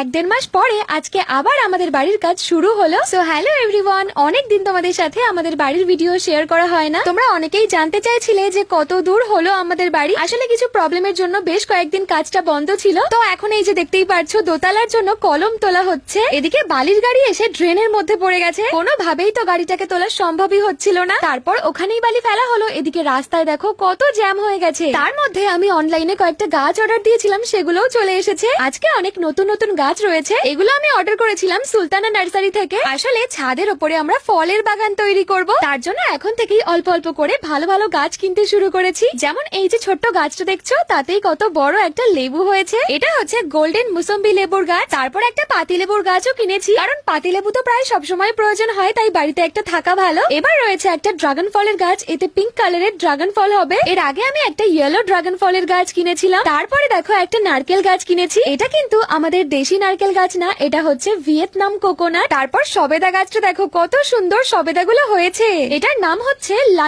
1-1.5 মাস পরে আজকে আবার আমাদের বাড়ির কাজ শুরু হলো। সো হ্যালো এভরিওয়ান, অনেকদিন তোমাদের সাথে আমাদের বাড়ির ভিডিও শেয়ার করা হয় না। তোমরা অনেকেই জানতে চাইছিলে যে কত দূর হলো আমাদের বাড়ি। আসলে কিছু প্রবলেমের জন্য বেশ কয়েকদিন কাজটা বন্ধ ছিল। তো এখন এই যে দেখতেই পারছো দোতলার জন্য কলম তোলা হচ্ছে। এদিকে বালির গাড়ি এসে ড্রেনের মধ্যে পড়ে গেছে, কোনোভাবেই তো গাড়িটাকে তোলা সম্ভবই হচ্ছিল না। তারপর ওখানেই বালি ফেলা হলো। এদিকে রাস্তায় দেখো কত জ্যাম হয়ে গেছে। তার মধ্যে আমি অনলাইনে কয়েকটা গাছ অর্ডার দিয়েছিলাম, সেগুলোও চলে এসেছে। আজকে অনেক নতুন নতুন গাছ রয়েছে। এগুলো আমি অর্ডার করেছিলাম সুলতানা নার্সারি থেকে। আসলে ছাদের উপরে আমরা ফলের বাগান তৈরি করব, তার জন্য এখন থেকেই অল্প অল্প করে ভালো ভালো গাছ কিনতে শুরু করেছি। যেমন এই যে ছোট্ট গাছটা দেখছো, তাতেই কত বড় একটা লেবু হয়েছে। এটা হচ্ছে গোল্ডেন মুসম্বি লেবুর গাছ। তারপর একটা পাতি লেবুর গাছও কিনেছি, কারণ পাতি লেবু তো প্রায় সবসময় প্রয়োজন হয়, তাই বাড়িতে একটা থাকা ভালো। এবার রয়েছে একটা ড্রাগন ফলের গাছ, এতে পিঙ্ক কালারের ড্রাগন ফল হবে। এর আগে আমি একটা ইয়েলো ড্রাগন ফলের গাছ কিনেছিলাম। তারপরে দেখো একটা নারকেল গাছ কিনেছি। এটা কিন্তু আমাদের দেশি নারকেল গাছ না, এটা হচ্ছে ভিয়েতনাম কোকোনাট। তারপর সবেদা গাছটা দেখো কত সুন্দর সবেদাগুলো হয়েছে। এটার নাম হচ্ছে